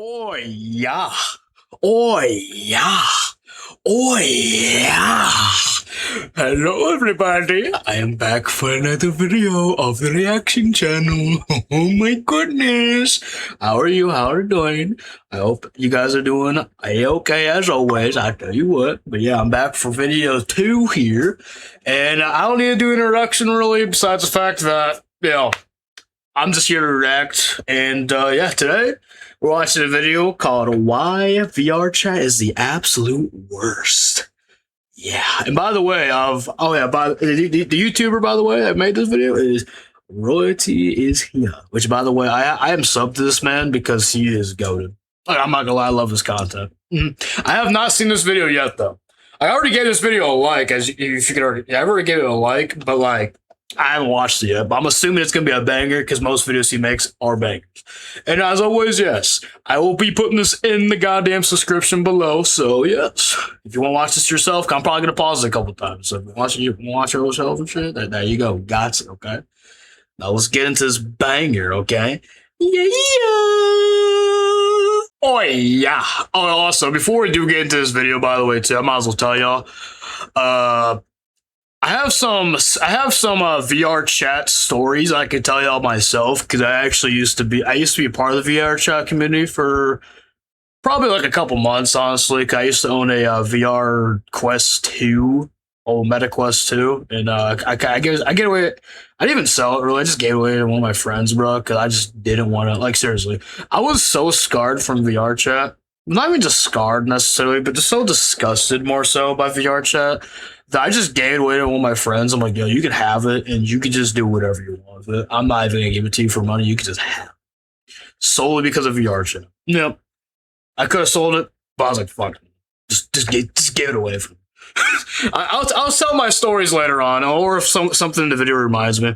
Oh yeah. Oh yeah. Oh yeah. Hello everybody. I am back for another video of the reaction channel. Oh my goodness. How are you? How are you doing? I hope you guys are doing a-okay as always. I tell you what. But yeah, I'm back for video 2 here. And I don't need to do an introduction really, besides the fact that, I'm just here to react. And yeah, today we're watching a video called Why Vrchat is the Absolute Worst. Yeah, and by the way, the YouTuber, by the way, that made this video is Royalty is here. Which, by the way, I am subbed to this man because he is goated. Like, I'm not gonna lie, I love his content. I have not seen this video yet, though. I already gave this video a like, as you could already. I already gave it a like, but like, I haven't watched it yet, but I'm assuming it's going to be a banger because most videos he makes are bangers. And as always, yes, I will be putting this in the goddamn description below. So, yes, if you want to watch this yourself, I'm probably going to pause it a couple times. So if you want to watch it yourself and shit, there you go. Got it, okay? Now let's get into this banger, okay? Yeah. Oh, yeah. Oh, also, before we do get into this video, by the way, too, I might as well tell y'all, I have some Vrchat stories I could tell y'all myself because I used to be a part of the Vrchat community for probably like a couple months, honestly. I used to own a VR Quest 2, Meta Quest 2, and I get away. I didn't even sell it really. I just gave it away to one of my friends, bro, because I just didn't want to. Like, seriously, I was so scarred from Vrchat. Not even just scarred necessarily, but just so disgusted more so by Vrchat that I just gave it away to one of my friends. I'm like, yo, you can have it and you can just do whatever you want with it. I'm not even gonna give it to you for money. You can just have it. Solely because of Vrchat. Yep. I could have sold it, but I was like, fuck it. Just give it away from me. I'll tell my stories later on, or if something in the video reminds me.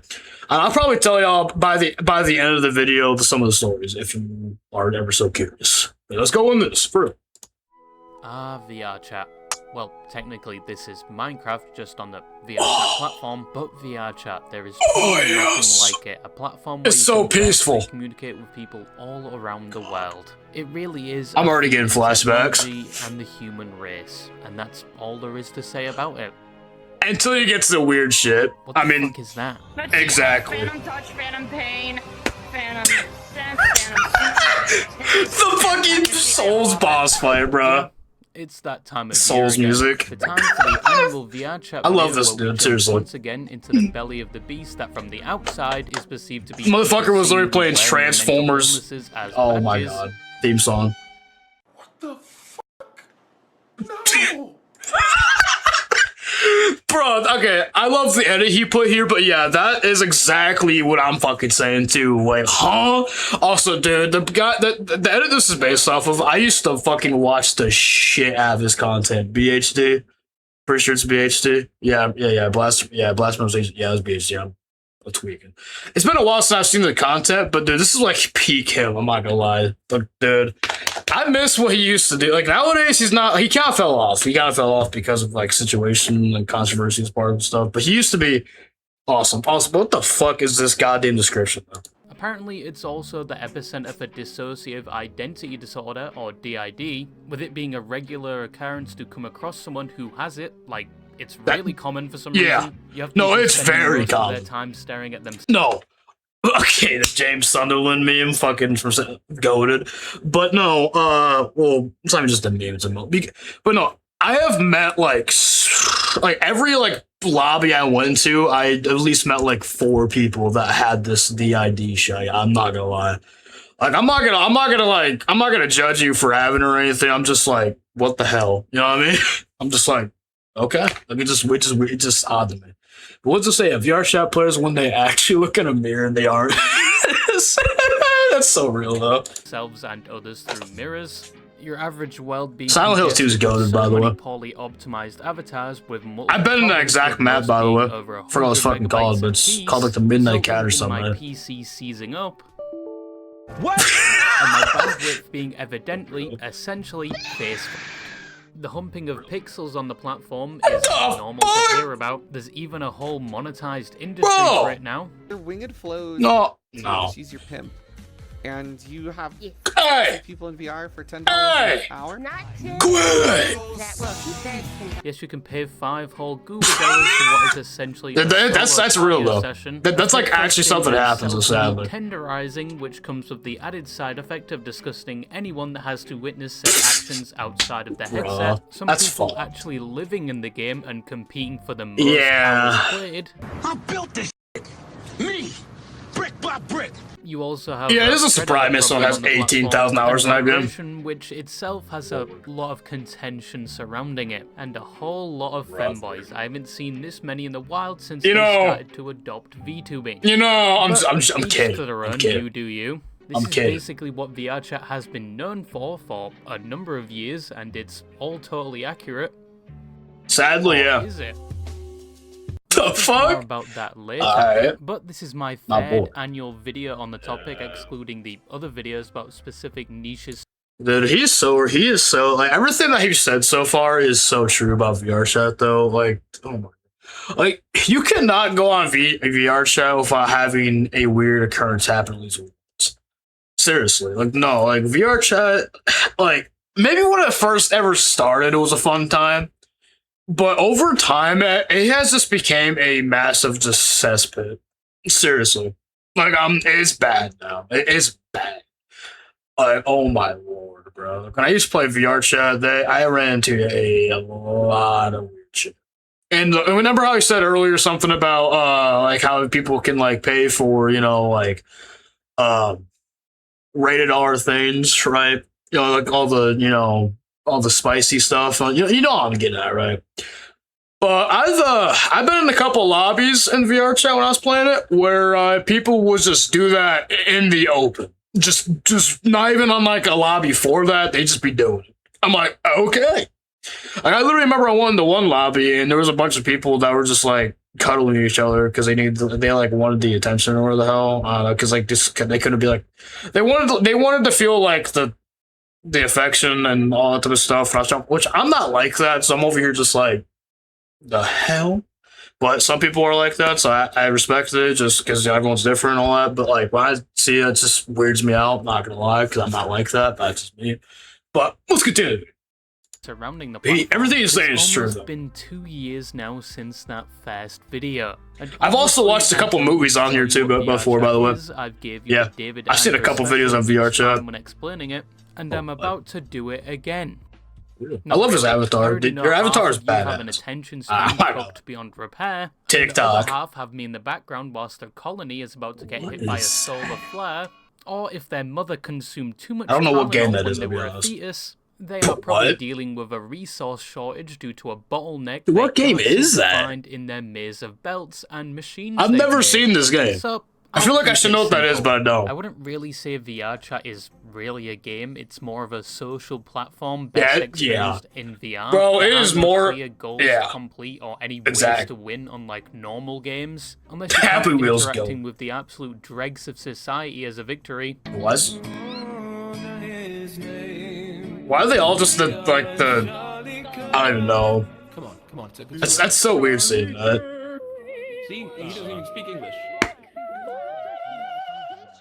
I'll probably tell y'all by the end of the video some of the stories if you are ever so curious. But let's go on this for real. Vrchat. Well, technically this is Minecraft just on the Vrchat platform, but Vrchat, there is nothing like it. A platform where you can communicate with people all around the world. It really is. I'm already getting flashbacks. And the human race, and that's all there is to say about it. Until you get to the weird shit. What the fuck is that? Exactly. Phantom touch, phantom pain, phantom. The fucking Souls boss fight, bro. It's that time of Souls year music. The time for the annual Vrchat. I love this dude, seriously. Once again into the belly of the beast that from the outside is perceived to be. Motherfucker was literally playing Transformers. Oh my god. Theme song. What the fuck? No! Bro, okay, I love the edit he put here, but yeah, that is exactly what I'm fucking saying too. Like, huh? Also, dude, the edit this is based off of, I used to fucking watch the shit out of his content. BHD? Pretty sure it's BHD. Yeah, Blast Pronunciation. Yeah, it was BHD. I'm tweaking. It's been a while since I've seen the content, but dude, this is like peak him, I'm not gonna lie. Like, dude, I miss what he used to do. Like, nowadays, he kind of fell off. He kind of fell off because of, like, situation and controversy as part of stuff. But he used to be awesome. Also, what the fuck is this goddamn description, though? Apparently, it's also the epicenter for dissociative identity disorder, or DID, with it being a regular occurrence to come across someone who has it. Like, it's really common for some reason. You have it's very common. Their time staring at them. No. Okay, the James Sunderland meme, fucking goated. But no, well, it's not even just a meme, it's a meme. But no, I have met, like every, like, lobby I went to, I at least met, like, 4 people that had this DID shit. I'm not gonna lie. Like, I'm not gonna judge you for having it or anything. I'm just like, what the hell? You know what I mean? I'm just like, okay. Like, it's just odd to me. But what's it say? Vrchat players, when they actually look in a mirror and they aren't. That's so real, though. Selves and others through mirrors. Your average world being Silent Hill 2 is goated, by the way. Poorly optimized avatars with I've been in that exact map, by the way. I forgot what it's fucking called, but it's called like the Midnight Cat or something. My PC seizing up. What? And my bandwidth being evidently, essentially, faithful. The humping of pixels on the platform is normal to hear about. There's even a whole monetized industry right now. Your winged flows. No. She's your pimp. And you have Hey! People in VR for $10 Hey! an hour? Not 10. Quit! Well, he said Yes, you can pay 5 whole Google dollars for what is essentially a That's solo real audio though. session. That's like It's actually something that happens, itself sadly. tenderizing, which comes with the added side effect of disgusting anyone that has to witness said actions outside of the headset. Some that's people fun. actually living in the game and competing for the most Yeah. hours played. I built this shit. Me, brick by brick. You also have Yeah, it is a Predator surprise me someone has problem on the 18,000 platform, hours in that and game. Revolution, which itself has a lot of contention surrounding it, and a whole lot of fanboys. I haven't seen this many in the wild since they started to adopt VTubing. You know, I'm Each kidding. to their own, I'm kidding. you do you. This is basically what VRchat has been known for a number of years, and it's all totally accurate. Sadly, yeah. Is it? The More fuck? about that later. Alright. But this is my Not third bored. annual video on the topic, excluding the other videos about specific niches. Dude, he is so, like, everything that he said so far is so true about VRchat, though. Like, oh my. Like, you cannot go on VRchat without having a weird occurrence happen at least once. Seriously. Like, no, like, VRchat, like, maybe when it first ever started, it was a fun time. But over time, it has just became a massive just cesspit. Seriously. Like, it's bad now. It is bad. Like, oh my lord, bro. When I used to play VRchat, I ran into a lot of weird shit. And remember how I said earlier something about, like, how people can, like, pay for, you know, like, rated R things, right? You know, like, all the, you know, all the spicy stuff. You know what I'm getting at, right? But I've been in a couple lobbies in VRchat when I was playing it where people would just do that in the open. Just not even on like a lobby for that. They just be doing it. I'm like, okay. Like, I literally remember I went into one lobby and there was a bunch of people that were just like cuddling each other because they like wanted the attention or the hell. Because like they couldn't be like they wanted to feel like the affection and all that type of stuff, which I'm not like that, so I'm over here just like, the hell? But some people are like that, so I respect it just because everyone's different and all that, but like, when I see it, it just weirds me out, not gonna lie, because I'm not like that, that's just me. But let's continue. Surrounding the platform, everything you're saying is true, it's though. been 2 years now since that first video. And I've also watched a couple movies on here too, but before, by the way. I've gave you I've seen a couple videos on VRchat. when explaining it, and I'm about to do it again. I love his avatar. Already Your avatar is half of you have an badass. attention span cooked beyond repair. TikTok. The other half have me in the background whilst their colony is about to get hit by a solar flare, or if their mother consumed too much I don't know what game Tylenol that when is, they to be were a honest. fetus. They are probably What? dealing with a resource shortage due to a bottleneck. What they game can't seem is to that? Find in their maze of belts and machines. I've they've never made. seen this game. So, I feel I'll like I keep should it know what that is, simple. but I don't. I wouldn't really say VRchat is really a game. It's more of a social platform Yeah, best yeah. experienced in VR. Bro, it There is are no more- clear goals yeah. to complete or any ways Exactly. to win unlike normal games. Unless you Happy count Wheels interacting go. with the absolute dregs of society as a victory. What? Why are they all just I don't even know. Come on. That's so weird seeing that. See, he doesn't even speak English.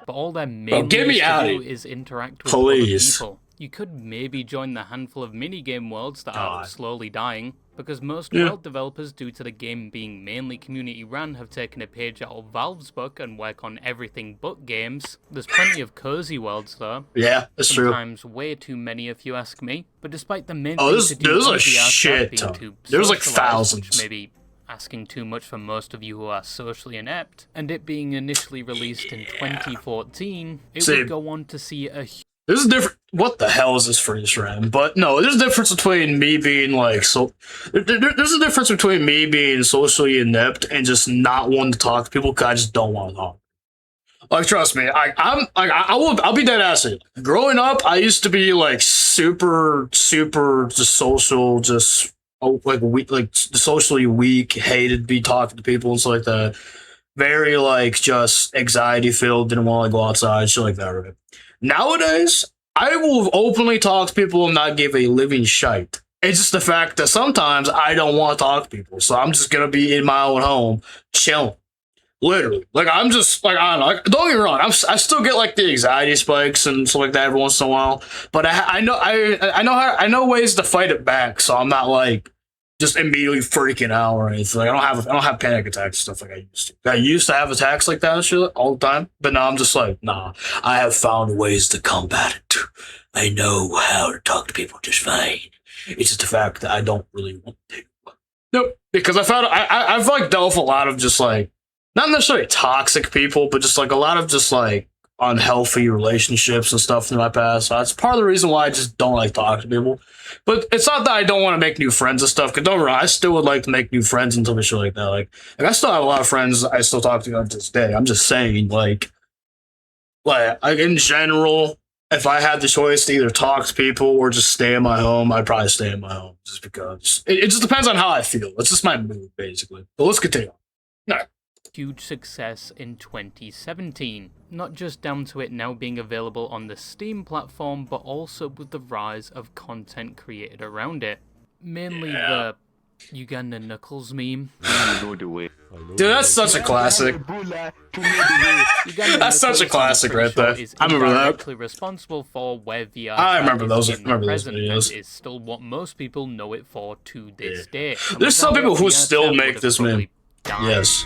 But all they're mainly get me used out to of do here. is interact with Please. other people. You could maybe join the handful of minigame worlds that are God. slowly dying, because most Yeah. world developers, due to the game being mainly community-run, have taken a page out of Valve's book and work on everything but games. There's plenty of cozy worlds, though. Yeah, that's true. Sometimes way too many, if you ask me. But despite the main Oh, thing there's- to do there's on a VRchat shit being ton. to There's like socialize, thousands. which may be asking too much for most of you who are socially inept, and it being initially released in 2014, it See, would go on to see a There's a different. What the hell is this freeze frame? But no, there's a difference between me being like there's a difference between me being socially inept and just not wanting to talk to people because I just don't want to talk. Like, trust me, I'll be dead ass. Growing up, I used to be like super just social, just like weak, like socially weak, hated to be talking to people and stuff like that. Very like just anxiety filled, didn't want to go outside, shit like that. Right? Nowadays, I will openly talk to people and not give a living shite. It's just the fact that sometimes I don't want to talk to people, so I'm just gonna be in my own home, chilling, Literally. Like, I'm just, like, I don't know. Like, don't get me wrong. I still get, like, the anxiety spikes and stuff like that every once in a while. But I know ways to fight it back, so I'm not, like, just immediately freaking out or anything. Like, I don't have panic attacks and stuff like I used to. I used to have attacks like that and shit all the time. But now I'm just like, nah. I have found ways to combat it. I know how to talk to people just fine. It's just the fact that I don't really want to. Nope. Because I've like dealt with a lot of just like, not necessarily toxic people, but just like a lot of just like unhealthy relationships and stuff in my past. So that's part of the reason why I just don't like talking to people. But it's not that I don't want to make new friends and stuff. Because don't get me wrong, I still would like to make new friends and shit like that. Like I still have a lot of friends I still talk to to this day. I'm just saying, like in general, if I had the choice to either talk to people or just stay in my home, I'd probably stay in my home just because it just depends on how I feel. It's just my mood, basically. But let's continue. All right. Huge success in 2017, not just down to it now being available on the Steam platform, but also with the rise of content created around it. Mainly the Uganda Knuckles meme. Dude, that's such a classic. That's such a classic right there. I remember that. Responsible for where VR I remember those. I remember those videos. Is still what most people know it for to this day. There's some people who still make this meme. Yes.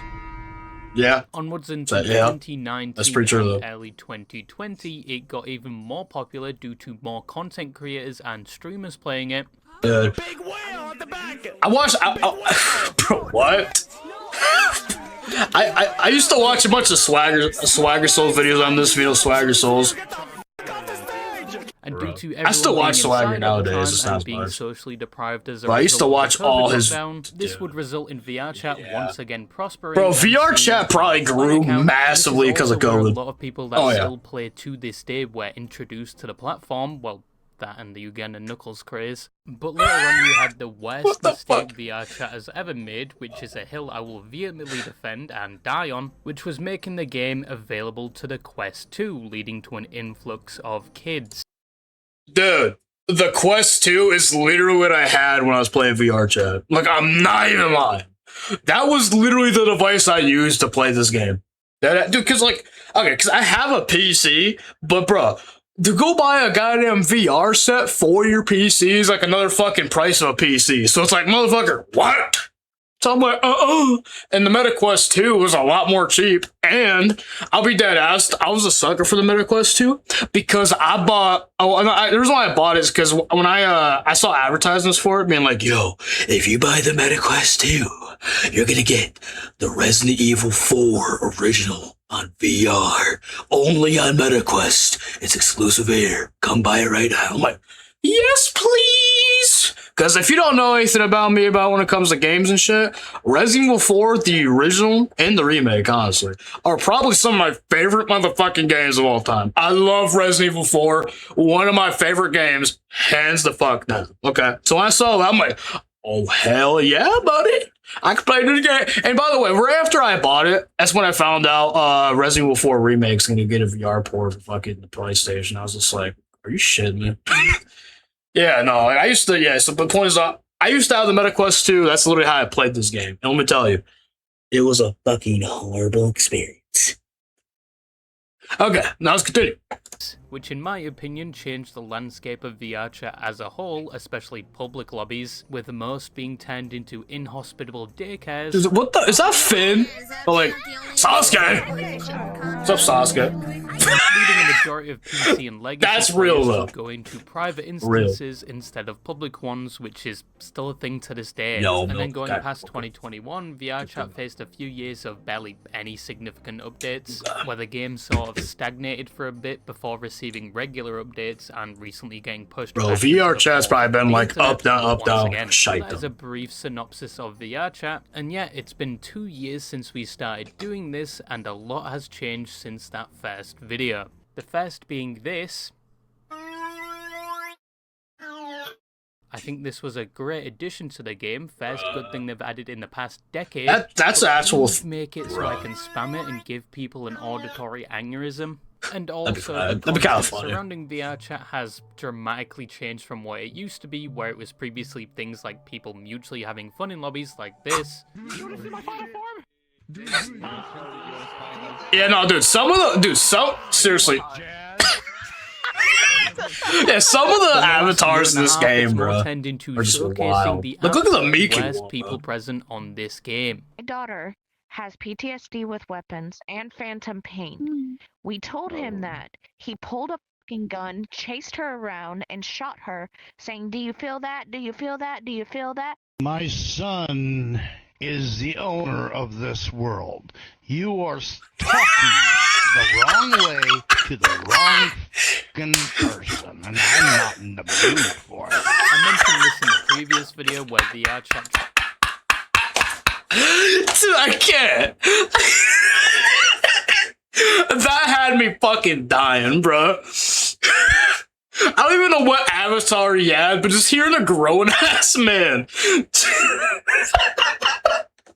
Yeah. Onwards into 2019 that's pretty true, and early 2020, it got even more popular due to more content creators and streamers playing it. I watched. Bro, what? I used to watch a bunch of Swagger Souls videos on this video, Swagger Souls. And due to I still watch Swagger nowadays. It's not being much. socially deprived as a I used to watch all his. This would result in VRChat once again prospering. Bro, VRChat probably grew massively because of COVID. A lot of people that still play to this day were introduced to the platform. Well, that and the Uganda Knuckles craze. But later on, you had the worst mistake VRChat has ever made, which is a hill I will vehemently defend and die on, which was making the game available to the Quest 2, leading to an influx of kids. Dude, the Quest 2 is literally what I had when I was playing VRChat. Like, I'm not even lying. That was literally the device I used to play this game. Dude, because, like, okay, because I have a PC, but, bro, to go buy a goddamn VR set for your PC is like another fucking price of a PC. So it's like, motherfucker, what? So I'm like, And the MetaQuest 2 was a lot more cheap. And I'll be dead ass, I was a sucker for the MetaQuest 2 because I bought, the reason why I bought it is because when I saw advertisements for it being like, yo, if you buy the MetaQuest 2, you're gonna get the Resident Evil 4 original on VR, only on MetaQuest. It's exclusive here. Come buy it right now. I'm like, yes, please. Because if you don't know anything about me about when it comes to games and shit, Resident Evil 4, the original and the remake, honestly, are probably some of my favorite motherfucking games of all time. I love Resident Evil 4. One of my favorite games, hands the fuck down. Okay, so when I saw that, I'm like, oh, hell yeah, buddy. I can play this game. And by the way, right after I bought it, that's when I found out Resident Evil 4 Remake's going to get a VR port for fucking the PlayStation. I was just like, are you shitting me? Yeah, no, like, I used to, so the point is, I used to have the MetaQuest 2. That's literally how I played this game. And let me tell you, it was a fucking horrible experience. Okay, now let's continue. Which in my opinion changed the landscape of VRChat as a whole, especially public lobbies, with most being turned into inhospitable daycares. What the? Is that Finn? Oh, like, Sasuke! What's up, Sasuke? Leading a majority of PC and legacy That's real, though. Going to private instances instead of public ones, which is still a thing to this day. Then going past 2021, VRChat faced a few years of barely any significant updates, where the game sort of stagnated for a bit before receiving regular updates and recently getting pushed. Bro, VRChat's probably been like up, down, shite. That is a brief synopsis of VRChat, and yeah, it's been 2 years since we started doing this, and a lot has changed since that first video. The first being this. I think this was a great addition to the game. First good thing they've added in the past decade. That's actual. Make it so I can spam it and give people an auditory aneurysm. And also, that'd be kind of funny. Surrounding VRChat has dramatically changed from what it used to be, where it was previously things like people mutually having fun in lobbies like this. Yeah, no, dude. Seriously. Yeah, some of the avatars in this game, bro, tend into are just showcasing wild. the Look at the Mickey worst one, people bro. present on this game. My daughter has PTSD with weapons and phantom pain. We told him that. He pulled a fucking gun, chased her around, and shot her, saying, "Do you feel that? Do you feel that? Do you feel that?" My son is the owner of this world. You are talking the wrong way to the wrong fucking person, and I'm not in the mood for it. I mentioned this in the previous video where Vrchat. Dude, I can't. That had me fucking dying, bro. I don't even know what avatar he had, but just hearing a grown-ass man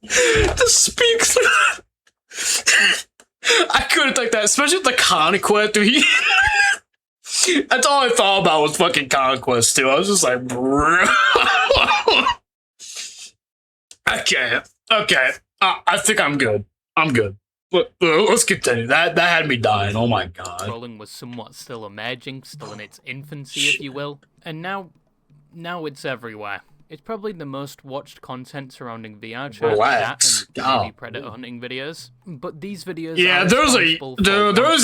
just speak through. I couldn't take that, especially with the conquest, dude. That's all I thought about was fucking conquest, too. I was just like, bro. I can't. Okay, I think I'm good. I'm good. Let's continue. That had me dying. Oh my god. Trolling was somewhat still emerging, still in its infancy, if you will, and now it's everywhere. It's probably the most watched content surrounding Vrchat, Relax. that and maybe predator hunting videos. But these videos, yeah, there's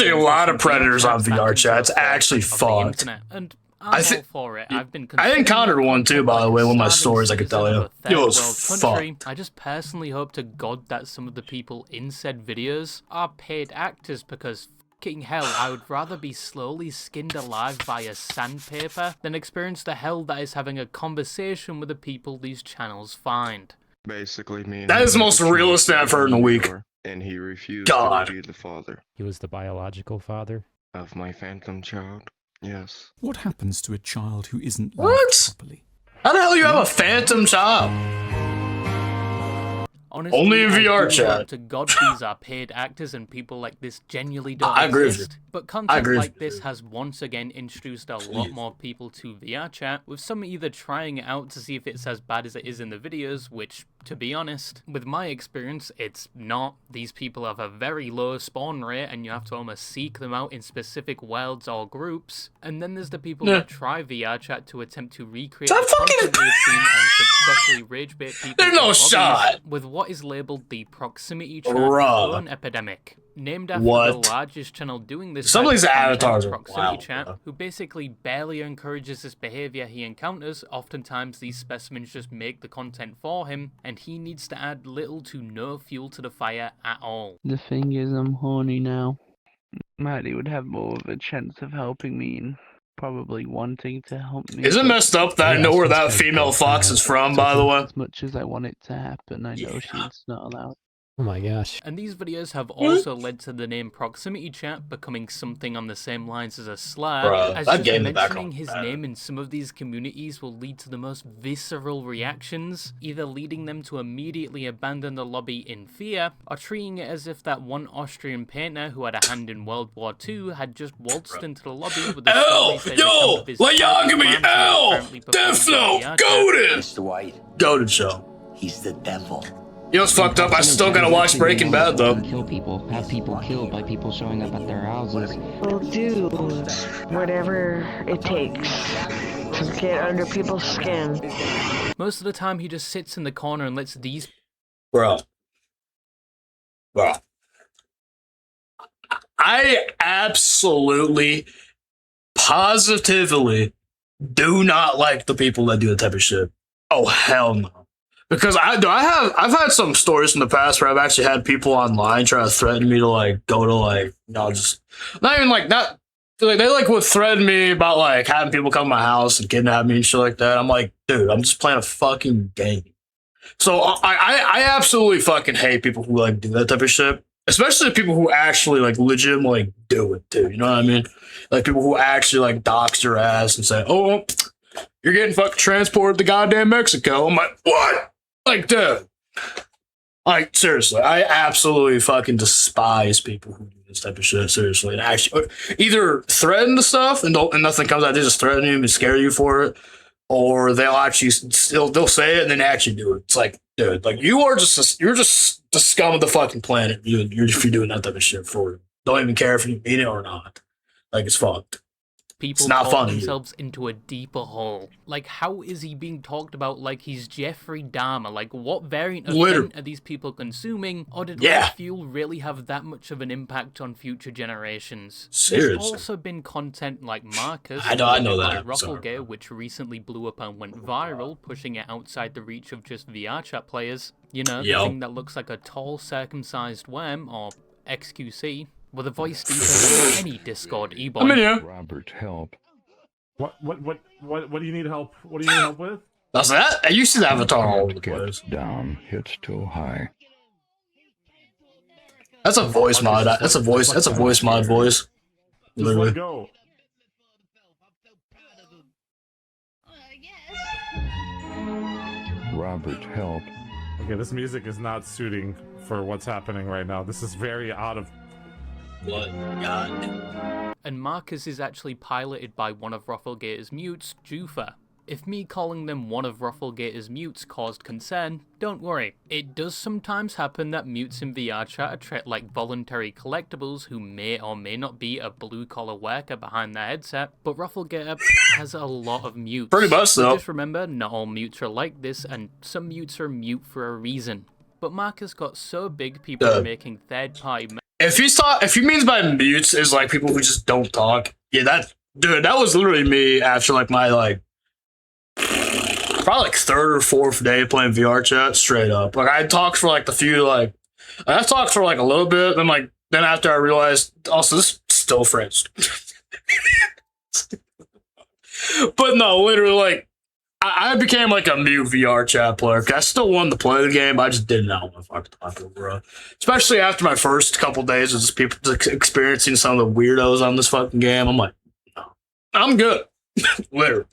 a lot of predators on Vrchat. It's actually fucked. And I'm all for it. I encountered one too, by the way, one of my stories I could tell you. It was fucked. I just personally hope to God that some of the people in said videos are paid actors, because fucking hell, I would rather be slowly skinned alive by a sandpaper than experience the hell that is having a conversation with the people these channels find. Basically, that is the most realist I've heard in a week. And he refused to be the father. He was the biological father of my phantom child. Yes. What happens to a child who isn't loved properly? How the hell do you have a phantom child? Honestly, only in Vrchat. To God, these are paid actors, and people like this genuinely don't exist. But content like this has once again introduced a lot more people to Vrchat, with some either trying it out to see if it's as bad as it is in the videos, which, to be honest, with my experience, it's not. These people have a very low spawn rate, and you have to almost seek them out in specific worlds or groups. And then there's the people that try Vrchat to attempt to recreate the content they've seen and successfully rage bait people. There's no shot! With what is labeled the proximity chat clone epidemic. Named after the largest channel doing this. Some of these avatars are proximity chat, who basically barely encourages this behavior he encounters. Oftentimes these specimens just make the content for him, and he needs to add little to no fuel to the fire at all. The thing is, I'm horny now. Maddie would have more of a chance of helping me and probably wanting to help me. Isn't it messed up that I know where that female fox is from, by the way? As much as I want it to happen, I know she's not allowed. Oh my gosh. And these videos have also led to the name proximity chat becoming something on the same lines as a slur, as just mentioning his name in some of these communities will lead to the most visceral reactions, either leading them to immediately abandon the lobby in fear, or treating it as if that one Austrian painter who had a hand in World War II had just waltzed into the lobby with a Yo! Lyogamy! L! Death Note! Goated! Mr. White. Goated show. He's the devil. You know what's fucked up? I still gotta watch Breaking Bad, though. Kill people. Have people killed by people showing up at their houses. We'll do whatever it takes to get under people's skin. Most of the time, he just sits in the corner and lets these... Bro. I absolutely, positively do not like the people that do that type of shit. Oh, hell no. Because I've had some stories in the past where I've actually had people online try to threaten me to like go to like, just not even like that. Like they like would threaten me about like having people come to my house and kidnap me and shit like that. I'm like, dude, I'm just playing a fucking game. So I absolutely fucking hate people who like do that type of shit. Especially people who actually like legitimately like, do it too. You know what I mean? Like people who actually like dox your ass and say, oh, you're getting fucking transported to goddamn Mexico. I'm like, what? Like, dude. Like, seriously, I absolutely fucking despise people who do this type of shit, seriously. And actually, either threaten the stuff and nothing comes out, they just threaten you and scare you for it, or they'll actually they'll say it and then actually do it. It's like, Dude, like you're just the scum of the fucking planet. If you're doing that type of shit for it. Don't even care if you mean it or not. Like it's fucked. People it's not talk funny. themselves into a deeper hole. Like, how is he being talked about like he's Jeffrey Dahmer? Like, what variant of Fent are these people consuming? Or did Red Fuel really have that much of an impact on future generations? Seriously. There's also been content like Marcus, I know that. Rufflegate, which recently blew up and went viral, pushing it outside the reach of just VRChat players. You know, the thing that looks like a tall, circumcised worm, or XQC, with a voice deeper than any Discord e-boy. Robert, help. What do you need help? What do you need help with? That's that? You see the avatar all over the place. Down. It's too high. That's a voice mod. That's a voice mod voice. Literally. Just let go. Robert, help. Okay, this music is not suiting for what's happening right now. This is very out of... What? God. And Marcus is actually piloted by one of Rufflegator's mutes, Jufa. If me calling them one of Rufflegator's mutes caused concern, don't worry. It does sometimes happen that mutes in VRChat are treated like voluntary collectibles who may or may not be a blue-collar worker behind their headset, but Rufflegator has a lot of mutes. Pretty much so. Just remember, not all mutes are like this, and some mutes are mute for a reason. But Marcus got so big, people are making third-party... If he means by mutes is like people who just don't talk, yeah, that was literally me after like my probably like third or fourth day playing VRChat, straight up. Like I talked for like I talked for like a little bit, then after I realized also this is still friends. But no, literally like I became like a mute VRChat player. I still wanted to play the game, but I just didn't know what the fuck to talk to, bro. Especially after my first couple days of just people experiencing some of the weirdos on this fucking game. I'm like, no, I'm good. Literally.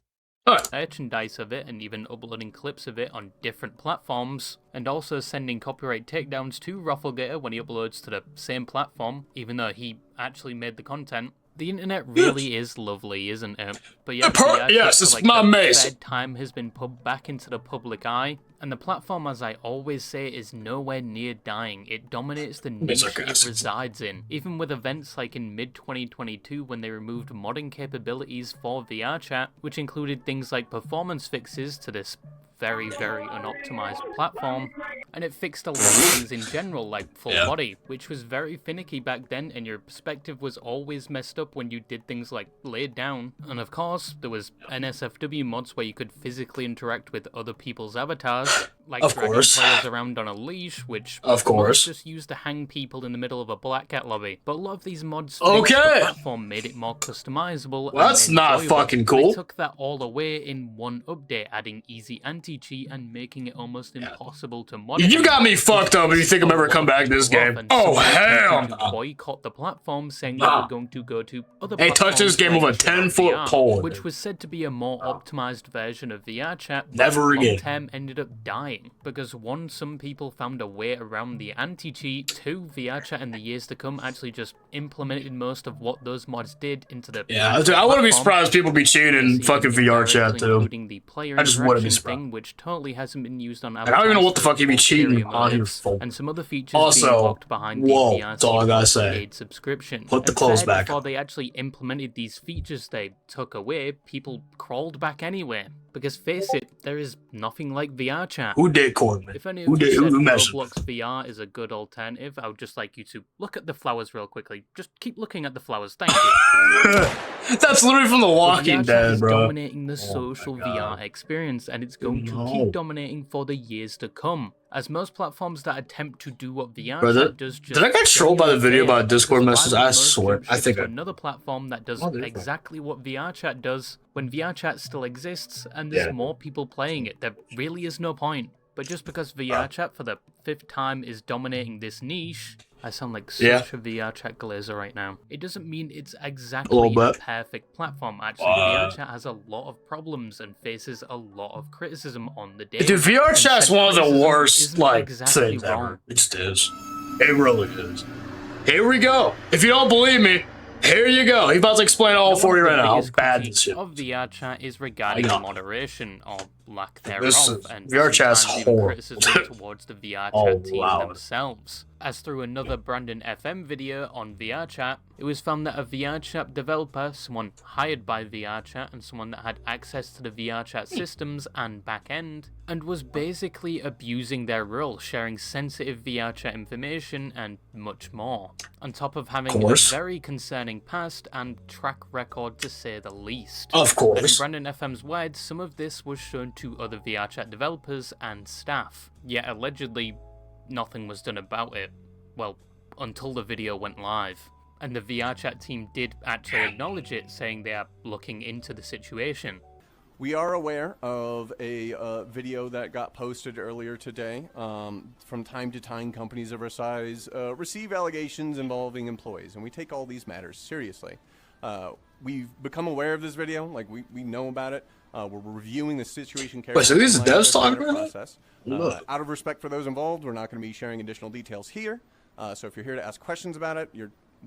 Merchandise of it and even uploading clips of it on different platforms, and also sending copyright takedowns to Rufflegator when he uploads to the same platform, even though he actually made the content. The internet really is lovely, isn't it? But yeah, yes, it's my maze. Third time has been put back into the public eye, and the platform, as I always say, is nowhere near dying. It dominates the niche it resides in. Even with events like in mid-2022 when they removed modding capabilities for VRChat, which included things like performance fixes to this very, very unoptimized platform, and it fixed a lot of things in general, like full body, which was very finicky back then, and your perspective was always messed up when you did things like laid down. And of course, there was NSFW mods where you could physically interact with other people's avatars, like dragging players around on a leash, which mods just used to hang people in the middle of a Black Cat lobby. But a lot of these mods fixed the platform, made it more customizable. Well, that's not fucking cool. They took that all away in one update, adding easy anti-cheat and making it almost impossible to mod. You got me fucked up if you think I'm ever come back to this game. Oh, hell no. Boycott the platform, saying they were going to go to other platforms. Touch this game with a 10-foot pole. Which was said to be a more optimized version of VRChat, but never again. Long-term ended up dying. Because one, some people found a way around the anti-cheat. Two, VRChat in the years to come actually just implemented most of what those mods did into the I wouldn't be surprised people be cheating in fucking VRChat too. Including the player interaction which totally hasn't been used on I don't even know what the fuck you'd be cheating on here for. And some other features being locked behind the that's all I gotta say. Subscription. Put the clothes back. Before they actually implemented these features they took away, people crawled back anyway. Because face it, there is nothing like VRChat. Who did Corbin? If any of you said Roblox VR is a good alternative, I would just like you to look at the flowers real quickly. Just keep looking at the flowers. Thank you. That's literally from The Walking Dead, bro. Dominating the social VR experience, and it's going to keep dominating for the years to come. As most platforms that attempt to do what VRChat does just... Did I get trolled by the video about Discord messages? I swear. I think another platform that does exactly what VRChat does when VRChat still exists, and there's more people playing it. There really is no point. But just because VRChat for the 5th time is dominating this niche... I sound like such a VRChat glazer right now. It doesn't mean it's exactly a perfect platform. Actually, VRChat has a lot of problems and faces a lot of criticism on the day. Dude, VRChat's one of the worst things ever. It just is. It really is. Here we go. If you don't believe me, Here you go. He's about to explain all for you right now. How biggest bad critique this shit of VRChat is regarding moderation or lack thereof, This and VRChat's sometimes even horrible. criticism towards the VRChat team themselves. As through another Brandon FM video on VRChat, it was found that a VRChat developer, someone hired by VRChat and someone that had access to the VRChat systems and backend, and was basically abusing their role, sharing sensitive VRChat information and much more, on top of having a very concerning past and track record to say the least. Of course. And in Brandon FM's words, some of this was shown to other VRChat developers and staff, yet allegedly nothing was done about it. Well, until the video went live. And the VRChat team did actually acknowledge it, saying they are looking into the situation. We are aware of a video that got posted earlier today. From time to time, companies of our size receive allegations involving employees, and we take all these matters seriously. We've become aware of this video, like we know about it. We're reviewing the situation carefully. Wait, so these devs talking about process. Out of respect for those involved, we're not going to be sharing additional details here. So if you're here to ask questions about it,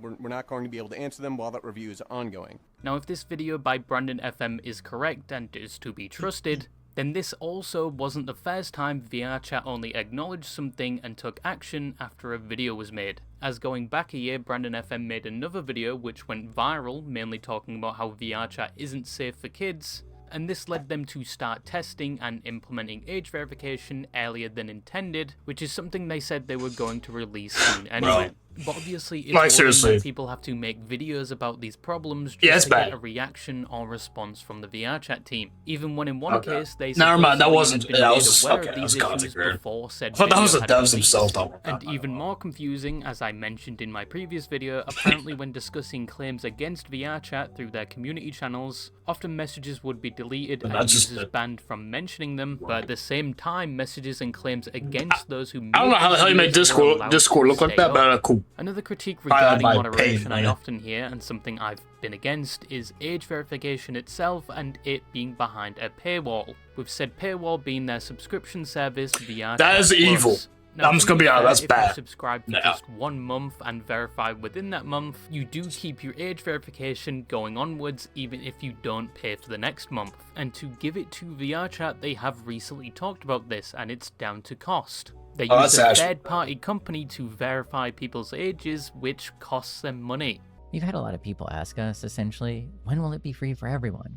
we're not going to be able to answer them while that review is ongoing. Now, if this video by Brandon FM is correct and is to be trusted, then this also wasn't the first time VRChat only acknowledged something and took action after a video was made. As going back a year, Brandon FM made another video which went viral, mainly talking about how VRChat isn't safe for kids, and this led them to start testing and implementing age verification earlier than intended, which is something they said they were going to release soon anyway. But obviously, it's seriously, that people have to make videos about these problems just to get a reation or response from the VRChat team. Even when in one case they said that wasn't. that was just aware of these issues before said that was the video had devs released. themselves though. And even more confusing, as I mentioned in my previous video, apparently when discussing claims against VRChat through their community channels, often messages would be deleted and users banned from mentioning them, but at the same time, messages and claims against those who I don't know how the hell you make Discord look like that, but cool. Another critique regarding moderation I often hear, and something I've been against, is age verification itself and it being behind a paywall, with said paywall being their subscription service via That is evil. Now, I'm just gonna be honest, that's if bad. you subscribe for just 1 month and verify within that month, you do keep your age verification going onwards even if you don't pay for the next month. And to give it to VRChat, they have recently talked about this, and it's down to cost. They use a third-party company to verify people's ages, which costs them money. We've had a lot of people ask us, essentially, when will it be free for everyone?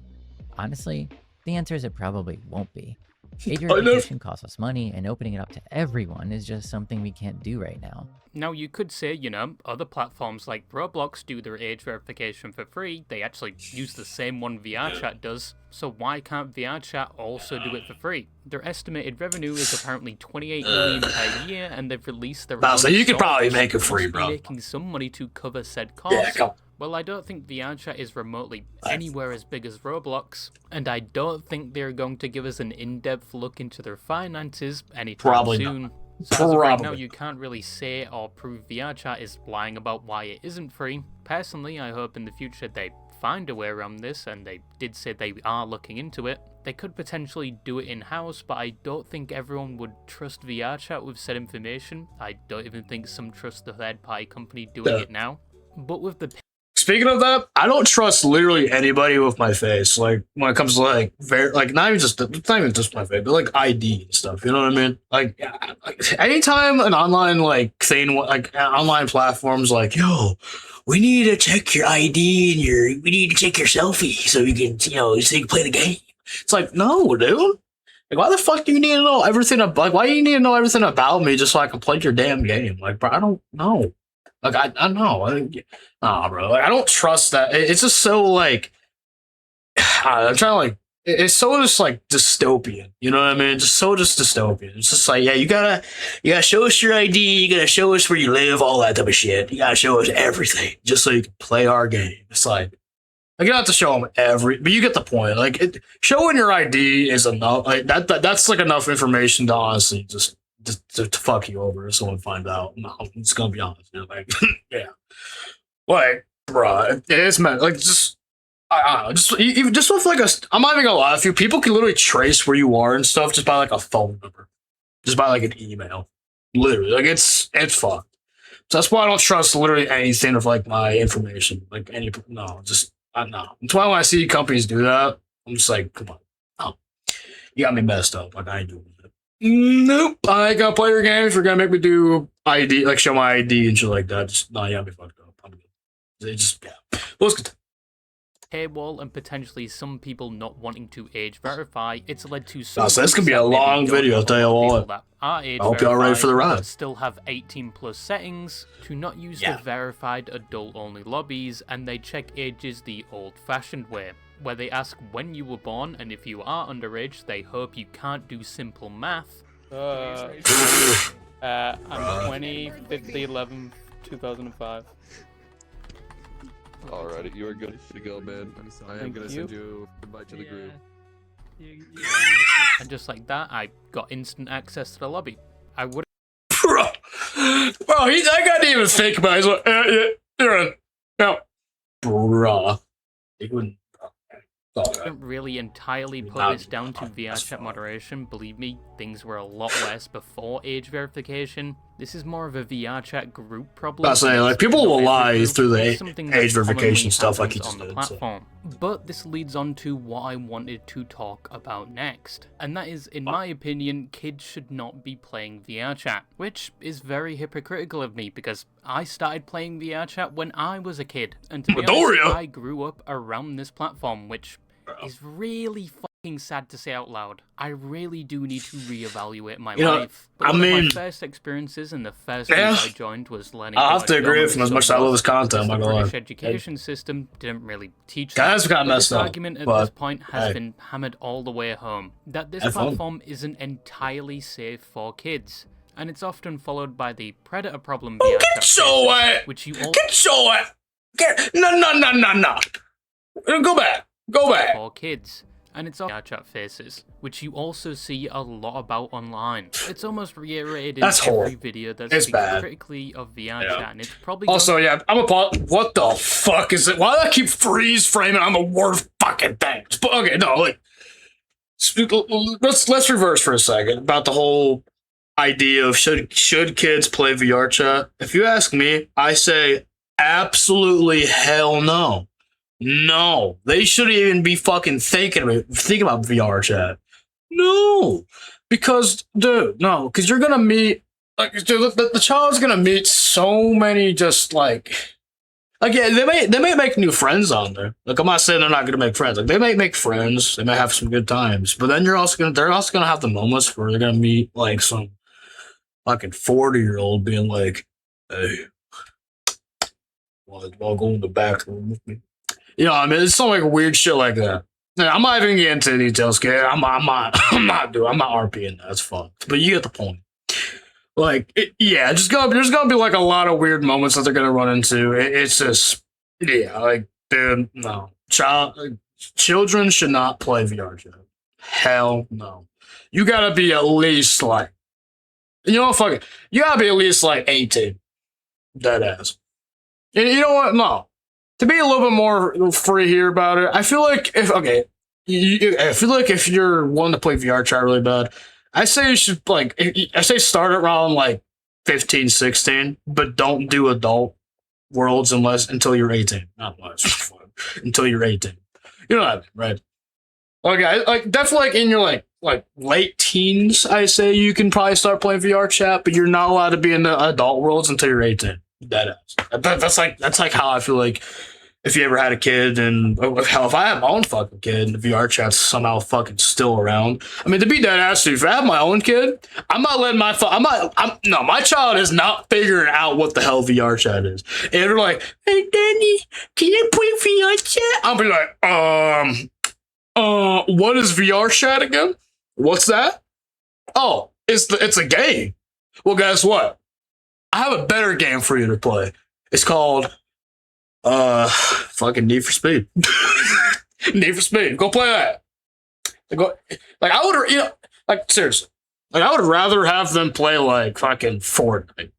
Honestly, the answer is it probably won't be. Age verification costs us money, and opening it up to everyone is just something we can't do right now. Now, you could say, you know, other platforms like Roblox do their age verification for free. They actually use the same one VRChat does. So why can't VRChat also do it for free? Their estimated revenue is apparently 28 million per year, and they've released their own So you could probably software, make it free, bro. making some money to cover said costs. Yeah, come on. Well, I don't think VRChat is remotely anywhere as big as Roblox, and I don't think they're going to give us an in-depth look into their finances anytime soon. So as of right now, you can't really say or prove VRChat is lying about why it isn't free. Personally, I hope in the future they find a way around this, and they did say they are looking into it. They could potentially do it in-house, but I don't think everyone would trust VRChat with said information. I don't even think some trust the third-party company doing it now. But with the Speaking of that, I don't trust literally anybody with my face. Like when it comes to not even just my face, but like ID and stuff. You know what I mean? Like anytime an online thing, like online platforms, like yo, we need to check your ID and we need to check your selfie so you can so you can play the game. It's like no, dude. Like why the fuck do you need to know everything? Why do you need to know everything about me just so I can play your damn game? Like bro, I don't know. Like I know, nah, bro. Like I don't trust that. It's just so like I'm trying to it's so just like dystopian. You know what I mean? Just dystopian. It's just like yeah, you gotta show us your ID. You gotta show us where you live, all that type of shit. You gotta show us everything just so you can play our game. It's like you don't have to show them but you get the point. Like showing your ID is enough. Like that's like enough information to honestly just to fuck you over if someone finds out. No, I'm just gonna be honest. You know, like, yeah. Like, bruh, it's meant, like, I don't know, just with, like, I'm not even gonna lie, people can literally trace where you are and stuff just by, like, a phone number. Just by, like, an email. Literally. Like, it's fucked. So that's why I don't trust literally anything of like my information. Like no. That's why when I see companies do that, I'm just like, come on, no, you got me messed up. Like I ain't doing that. Nope, I ain't gonna play your game if you're gonna make me do ID, like show my ID and shit like that. Just no, you got me fucked up. I'm good. They just yeah. Let's continue. Paywall and potentially some people not wanting to age verify, it's led to some. So this could be a long video. I'll tell you what. I hope y'all ready for the ride. But still have 18+ settings to not use the verified adult-only lobbies, and they check ages the old-fashioned way, where they ask when you were born, and if you are underage, they hope you can't do simple math. I'm 20, 50, 11, 2005. Alrighty, you are good to go, man. I am gonna send you an invite to the group. And just like that, I got instant access to the lobby. I would. Bro, that guy didn't even think about it. He's like, yeah, you're in. No. Bruh. He wouldn't. I don't really entirely put this down to VRChat moderation. Believe me, things were a lot worse before age verification. This is more of a VRChat group problem. I say, like, people will lie through the age verification stuff like you on the platform. But this leads on to what I wanted to talk about next. And that is, in my opinion, kids should not be playing VRChat, which is very hypocritical of me because I started playing VRChat when I was a kid. And to be honest, I grew up around this platform, which is really fucking sad to say out loud. I really do need to reevaluate my life. But one of my first experiences in the first week I joined was learning. I have to agree with him as much as I love his content. The British education system didn't really teach that. Guys got messed up. This argument at this point has been hammered all the way home. That this platform isn't entirely safe for kids. And it's often followed by the predator problem which you all Go back. For kids. And it's VRChat faces, which you also see a lot about online. It's almost reiterated in every video that speaks critically of VRChat, and it's probably also what the fuck is it? Why do I keep freeze framing on the worst fucking things? But okay, no, like let's reverse for a second about the whole idea of should kids play VRChat. If you ask me, I say absolutely hell no. No, they shouldn't even be fucking thinking about VRChat. No, because because you're gonna meet the child's gonna meet so many just like yeah, they may make new friends on there. Like I'm not saying they're not gonna make friends. Like they may make friends, they may have some good times, but then they're also gonna have the moments where they're gonna meet like some fucking 40-year-old being like, hey, I'll go in the back room with me. You know, I mean, it's something like weird shit like that. Yeah, I'm not even getting into the details, kid. I'm not RPing that. That's fun. But you get the point. Like, there's gonna be like a lot of weird moments that they're gonna run into. It's just, like, dude, no. Children should not play VRChat. Hell no. You gotta be at least like, you gotta be at least like 18. Dead ass. And you know what? No. To be a little bit more free here about it, I feel like if you're wanting to play VRChat really bad, I say you should start around like 15, 16, but don't do adult worlds until you're 18. Not much. Until you're 18. You know what I mean, right? Okay, definitely like in your like late teens, I say you can probably start playing VRChat, but you're not allowed to be in the adult worlds until you're 18. That's like how I feel like if you ever had a kid, and hell, if I have my own fucking kid and the VRChat's somehow fucking still around. I mean, to be dead ass, if I have my own kid, I'm not letting my child is not figuring out what the hell VRChat is. And they're like, hey, Daddy, can I play VRChat? I'll be like, what is VRChat again? What's that? Oh, it's a game. Well, guess what? I have a better game for you to play. It's called fucking Need for Speed. Need for Speed. Go play that. I would, seriously. Like, I would rather have them play like fucking Fortnite.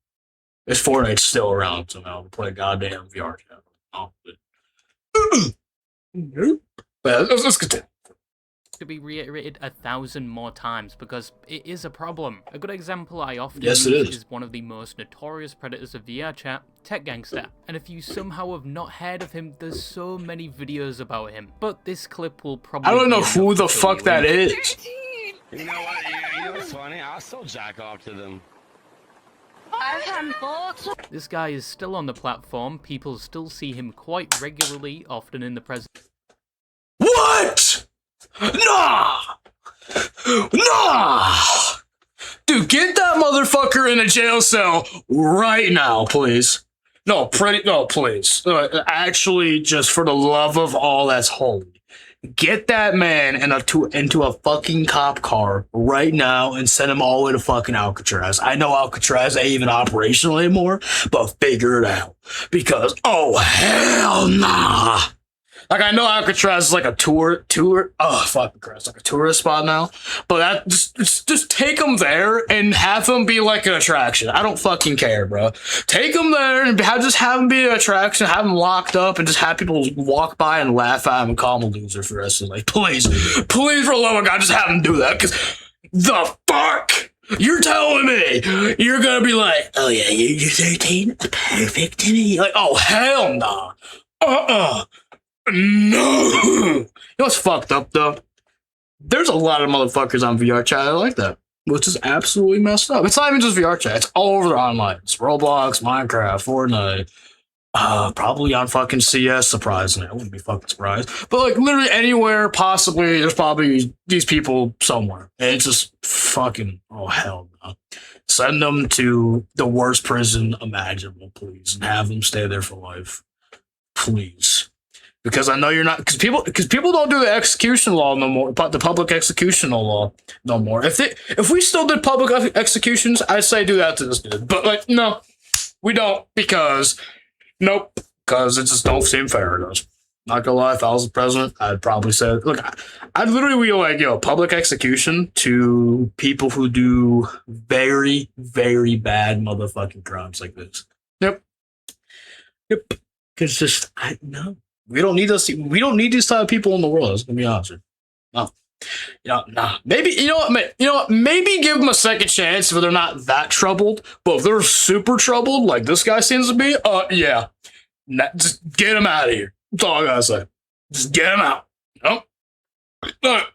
If Fortnite's still around somehow to play goddamn VR. But let's continue. to be reiterated 1,000 more times because it is a problem. A good example I often Yes, it use is. is one of the most notorious predators of VRchat, Tech Gangster. And if you somehow have not heard of him, there's so many videos about him. But this clip will probably I don't know be who enough the to fill fuck you that in. is. You know what? You know what's funny? I'll still jack off to them. This guy is still on the platform, people still see him quite regularly, often in the present. What? Nah! Nah! Dude, get that motherfucker in a jail cell right now, please. No, please. Actually, just for the love of all that's holy. Get that man into a fucking cop car right now and send him all the way to fucking Alcatraz. I know Alcatraz ain't even operational anymore, but figure it out. Because, oh, hell nah. Like, I know Alcatraz is like a oh, fucking Christ, like a tourist spot now. But that just take them there and have them be like an attraction. I don't fucking care, bro. Take them there and just have them be an attraction, have them locked up, and just have people walk by and laugh at him and call him a loser for the rest of the night. Please, please, for the love of God, just have them do that. Because the fuck? You're telling me you're gonna be like, oh yeah, you're 13? Perfect to me. Like, oh, hell nah. No! You know what's fucked up, though? There's a lot of motherfuckers on VRchat that like that, which is absolutely messed up. It's not even just VRchat. It's all over the online. It's Roblox, Minecraft, Fortnite, probably on fucking CS, surprisingly. I wouldn't be fucking surprised. But, like, literally anywhere, possibly, there's probably these people somewhere. And it's just fucking, oh, hell no. Send them to the worst prison imaginable, please, and have them stay there for life. Please. Because I know you're not, because people don't do the execution law no more, the public executional law no more. If we still did public executions, I'd say do that to this dude. But like, no, we don't, because nope, because it just don't seem fair to us. Not gonna lie, if I was the president, I'd probably say, look, I'd literally be like, yo, public execution to people who do very, very bad motherfucking crimes like this. Yep. Because just, no. We don't need us. We don't need these type of people in the world. Let's be honest. No. Nah. Maybe you know what? Maybe give them a second chance if they're not that troubled. But if they're super troubled, like this guy seems to be, yeah, just get him out of here. That's all I gotta say. Just get him out. Nope. All right.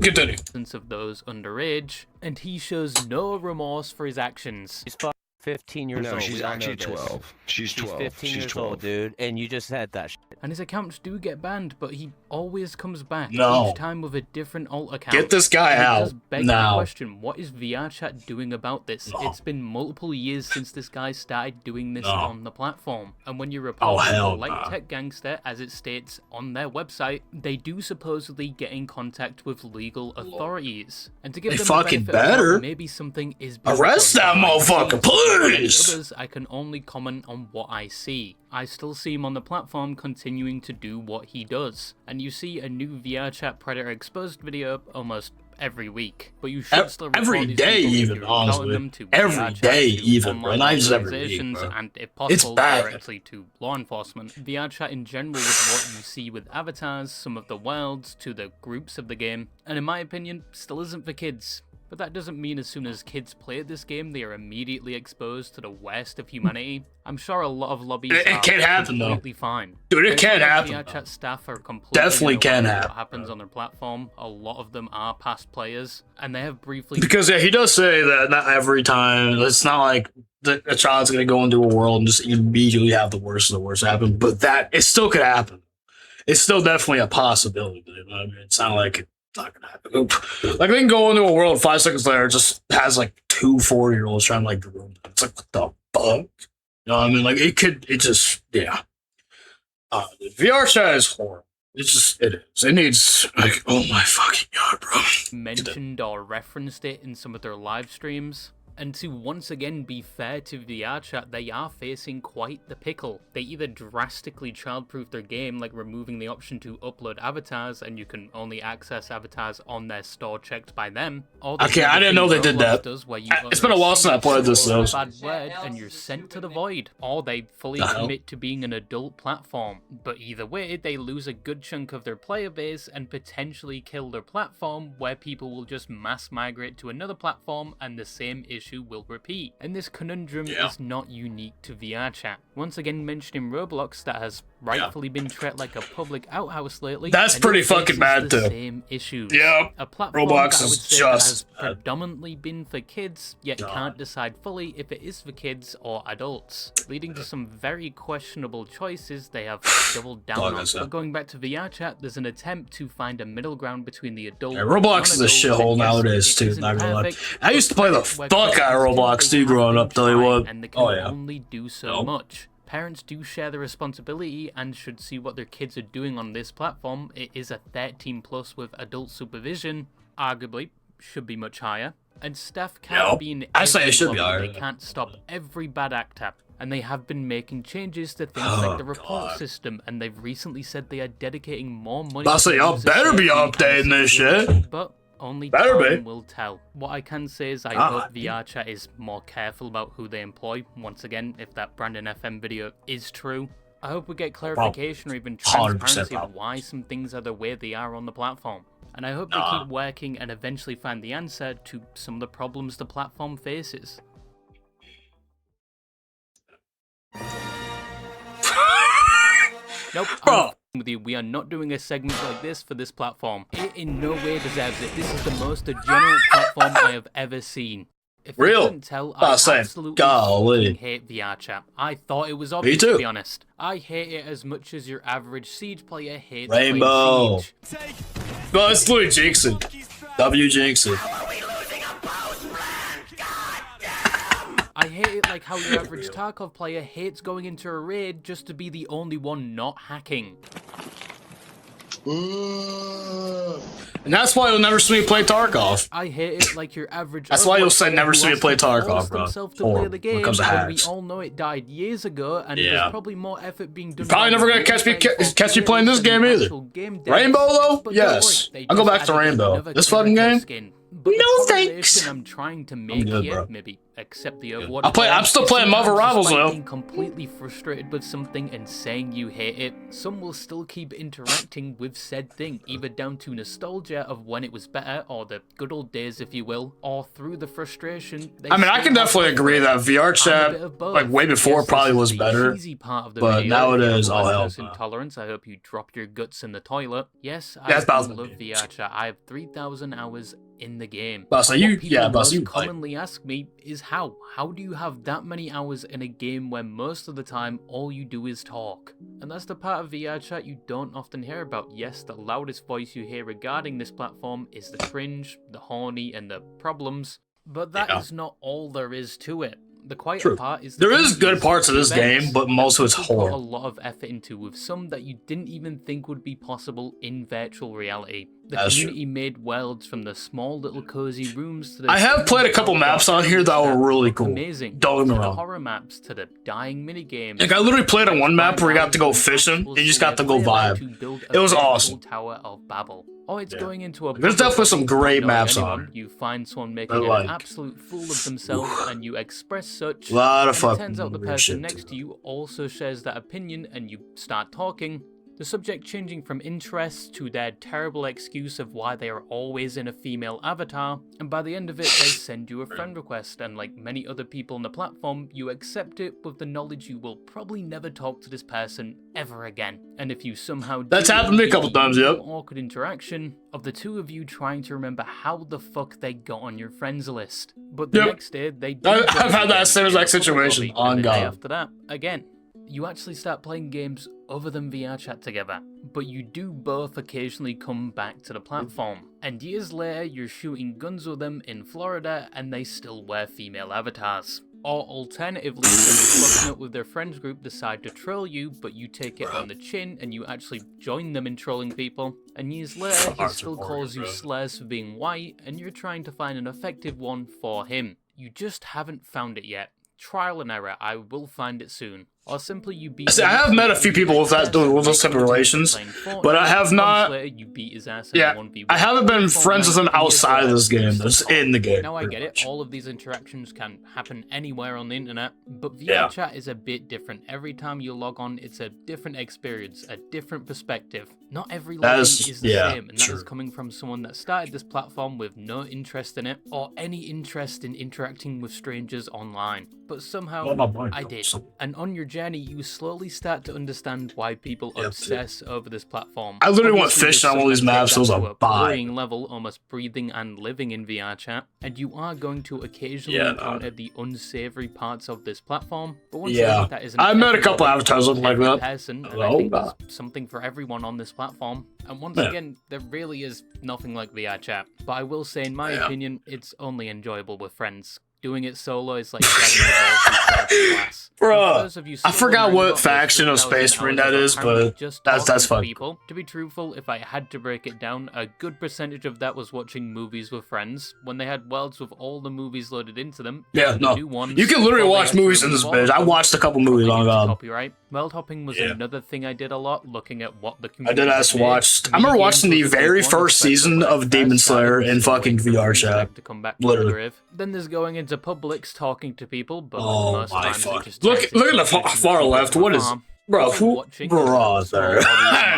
Continue. Of those underage, and he shows no remorse for his actions. He's 15 years old. No, she's actually 12. She's 12. 15 she's years 12. old, dude, and you just said that shit. And his accounts do get banned, but he always comes back No. each time with a different alt account. Get this guy and out it does beg now. the question, what is VRchat doing about this? No. It's been multiple years since this guy started doing this No. on the platform. And when you report hell people like nah. Tech Gangster, as it states on their website, they do supposedly get in contact with legal authorities. And to give They them fucking the benefit of the better. doubt, maybe something is being Arrest done that behind the motherfucker, scenes. For many please. others, I can only comment on what I see. I still see him on the platform continuing to do what he does, and you see a new VRchat Predator exposed video almost every week. But you should still report Every these day, people if even you're reporting honestly, them to every VRchat, day, to even, bro. online Not just every week, organizations, bro. and if It's possible, bad. directly to law enforcement. VRchat in general is what you see with avatars, some of the worlds, to the groups of the game, and in my opinion, still isn't for kids. But that doesn't mean as soon as kids play this game, they are immediately exposed to the worst of humanity. I'm sure a lot of lobbies It are can happen, though. completely fine. Dude, it It's can not like happen, VRchat though. staff are completely Definitely can unaware of happen, what happens on their platform. A lot of them are past players, and they have briefly... Because yeah, he does say that not every time. It's not like a child's gonna go into a world and just immediately have the worst of the worst happen. But that it still could happen. It's still definitely a possibility. You know what I mean? It's not like it's not gonna happen. Like they can go into a world 5 seconds later, it just has like 2 4-year-olds trying to like groom them. It's like what the fuck? You know what I mean? Like it just yeah. VRchat is horrible. It is. It needs like, oh my fucking god, bro. mentioned or referenced it in some of their live streams. And to once again be fair to VRchat, they are facing quite the pickle. They either drastically childproof their game, like removing the option to upload avatars and you can only access avatars on their store checked by them. Or Okay, I didn't know they did that. It's been a while since I played this though. Bad word and you're sent to the void. Or they fully commit to being an adult platform. But either way, they lose a good chunk of their player base and potentially kill their platform, where people will just mass migrate to another platform and the same issue will repeat. And this conundrum is not unique to VRchat. Once again mentioning Roblox, that has rightfully been treated like a public outhouse lately. That's pretty fucking bad too. Same issues. Yep. A platform Roblox that I would is say just that has predominantly been for kids, yet can't decide fully if it is for kids or adults, leading to some very questionable choices they have doubled down on. But going back to VRchat, there's an attempt to find a middle ground between the adult. Roblox is a shithole nowadays too. Not gonna lie. I used to play the fuck out of Roblox too growing up. Tell you what. And they can only do so much. Parents do share the responsibility and should see what their kids are doing on this platform. It is a 13+ with adult supervision. Arguably, should be much higher. And staff can't be in I say it should be level. higher. They can't stop every bad actor. And they have been making changes to things like the report system, and they've recently said they are dedicating more money. I say y'all better be updating this shit. But only time will tell. What I can say is I hope VRchat is more careful about who they employ. Once again, if that Brandon FM video is true, I hope we get clarification or even transparency of why some things are the way they are on the platform. And I hope they keep working and eventually find the answer to some of the problems the platform faces. Nope, I'm with you. We are not doing a segment like this for this platform. It in no way deserves it. This is the most degenerate platform I have ever seen. If you couldn't tell, I absolutely hate VRchat. I thought it was obvious, to be honest. I hate it as much as your average Siege player hates Rainbow. Siege. Well, it's Louis Jinxon. W Jinxon. I hate it like how your average Tarkov player hates going into a raid just to be the only one not hacking. And that's why you'll never see me play Tarkov. I hate it like your average. That's why you'll say never see me play Tarkov, bro. When it comes to hacks. We all know it died years ago, and there's probably more effort being done. Probably never gonna catch me playing this game either. Rainbow though, yes. I'll go back to Rainbow. This fucking game. No thanks. I'm trying to make here, maybe accept the Overwatch. I'm still playing Marvel Rivals though. Being completely frustrated with something and saying you hate it, some will still keep interacting with said thing, either down to nostalgia of when it was better, or the good old days, if you will, or through the frustration. I mean, I can definitely agree that VRchat, like way before, probably was better, but nowadays, all hell. Intolerance. I hope you drop your guts in the toilet. Yes, I love VRchat. I have 3,000 hours in the game. Boss, you commonly ask me is how do you have that many hours in a game when most of the time all you do is talk? And that's the part of VRchat you don't often hear about. Yes, the loudest voice you hear regarding this platform is the cringe, the horny, and the problems, but that is not all there is to it. The quieter part is there is good parts of this game, but most of it's horror. Put a lot of effort into, with some that you didn't even think would be possible in virtual reality. The community made worlds from the small little cozy rooms to the... I have played a couple maps on here that were really cool. Amazing. Don't get me the wrong. horror maps to the dying minigames. Like I literally played on one map where you got to go fishing. You just got to go vibe. It was awesome. Tower of Babel. Oh, it's going into a... There's definitely some great maps on. You find someone making an absolute fool of themselves and you express such. A lot of fucking it turns out the person next to you also shares that opinion and you start talking. The subject changing from interest to their terrible excuse of why they are always in a female avatar, and by the end of it they send you a friend request, and like many other people on the platform, you accept it with the knowledge you will probably never talk to this person ever again. And if you somehow do, that's happened to me a couple times, yep. Awkward interaction of the two of you trying to remember how the fuck they got on your friends list. But the next day they do. I've had that same exact situation on God. After that, again. You actually start playing games other than VRchat together, but you do both occasionally come back to the platform, and years later you're shooting guns with them in Florida and they still wear female avatars. Or alternatively, someone fucking up with their friends group decide to troll you, but you take it on the chin and you actually join them in trolling people, and years later he still calls you slurs for being white and you're trying to find an effective one for him. You just haven't found it yet. Trial and error, I will find it soon. Or simply you beat See, I have met a few people with those type of relations, but I have not. You beat his ass Yeah, I haven't been friends with him outside of this game. Just in the game. Now I get it. All of these interactions can happen anywhere on the internet, but VR chat is a bit different. Every time you log on, it's a different experience, a different perspective. Not every login is the same, and that is coming from someone that started this platform with no interest in it or any interest in interacting with strangers online. But somehow I did, and on your journey, you slowly start to understand why people obsess over this platform. I literally went fishing on all these maps. It was a worrying level, almost breathing and living in VR chat, and you are going to occasionally encounter the unsavory parts of this platform. But once again, that isn't. I met a couple avatars looking like that. Person, and I think there's something for everyone on this platform. And once again, there really is nothing like VR chat. But I will say, in my opinion, it's only enjoyable with friends. Doing it solo is like dragging the ball from class. Bro, I forgot what faction of Space Marine that is, but that's fun. People. To be truthful, if I had to break it down, a good percentage of that was watching movies with friends. When they had worlds with all the movies loaded into them. Yeah, no. You can literally watch movies in this bitch. I watched a couple movies on copyright. World hopping was another thing I did a lot, looking at what the community I remember watching the very first season of Demon Slayer in fucking VR chat. Literally. Then there's going into Publix talking to people, but most times just look at the far left. What is, bro? Bro, there.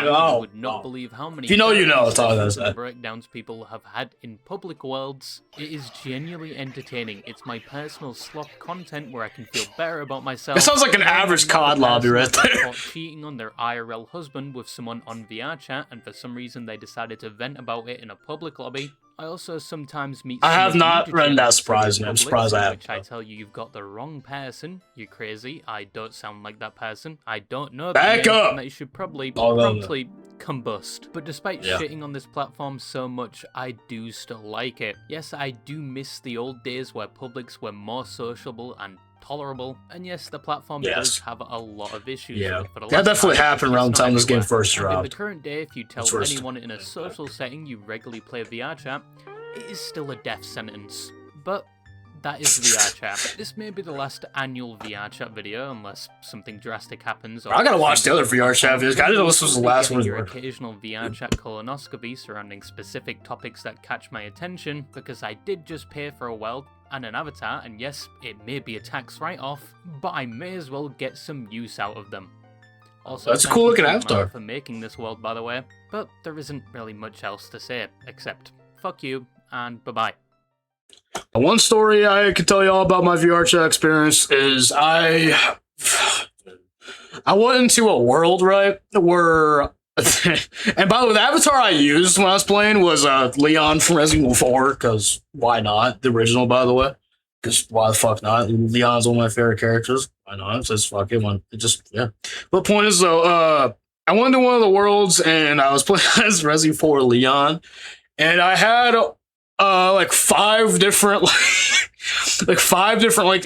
You would not believe how many. You know. It's all that. Breakdowns people have had in public worlds. It is genuinely entertaining. It's my personal slop content where I can feel better about myself. It sounds like an average COD lobby right there. Cheating on their IRL husband with someone on VR chat, and for some reason they decided to vent about it in a public lobby. I also sometimes meet. I have not read that surprise. I'm surprised I have. Which I tell you, you've got the wrong person. You're crazy. I don't sound like that person. I don't know. Back up. And that you should probably promptly combust. But despite shitting on this platform so much, I do still like it. Yes, I do miss the old days where Publix were more sociable and tolerable, and yes, the platform does have a lot of issues. But that definitely happened around the time this game first In dropped. the current day, if you tell anyone in a social setting you regularly play VR chat, it is still a death sentence. But that is VR chat. This may be the last annual VR chat video, unless something drastic happens. Or I gotta watch the other VR chat videos. I didn't know this was the last one. Your occasional VR chat colonoscopy surrounding specific topics that catch my attention, because I did just pay for a world and an avatar, and yes, it may be a tax write-off, but I may as well get some use out of them. Also, that's a cool looking avatar. For making this world, by the way, but there isn't really much else to say, except fuck you, and bye-bye. One story I can tell you all about my VR chat experience is I went into a world, right, where and by the way, the avatar I used when I was playing was Leon from Resident Evil 4, because why not? The original, by the way. Because why the fuck not? Leon's one of my favorite characters. Why not? It says fuck it. But point is, though, I went to one of the worlds, and I was playing as Resident Evil 4 Leon, and I had like five different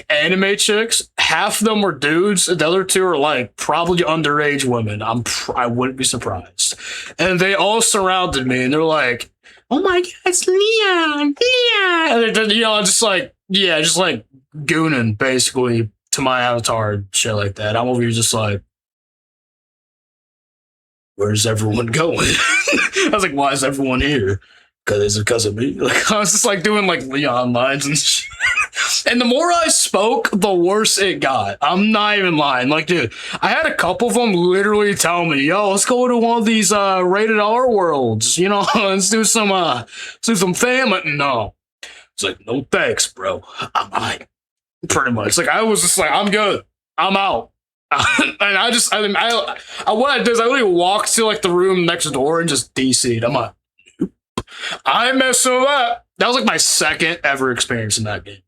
anime chicks. Half of them were dudes, and the other two are like probably underage women. I wouldn't be surprised. And they all surrounded me, and they're like, "Oh my god, it's Leon, Leon!" And they're, just like gooning basically to my avatar and shit like that. I'm over here just like, where's everyone going? I was like, why is everyone here? Because of me. Like, I was just like doing like Leon lines and shit. And the more I spoke, the worse it got. I'm not even lying. Like, dude, I had a couple of them literally tell me, "Yo, let's go to one of these rated R worlds. You know, let's do some family." No, it's like, no thanks, bro. I'm like, pretty much. Like, I was just like, I'm good. I'm out. And what I did is I literally walked to like the room next door and just DC'd. I'm like, I messed with that. That was like my second ever experience in that game.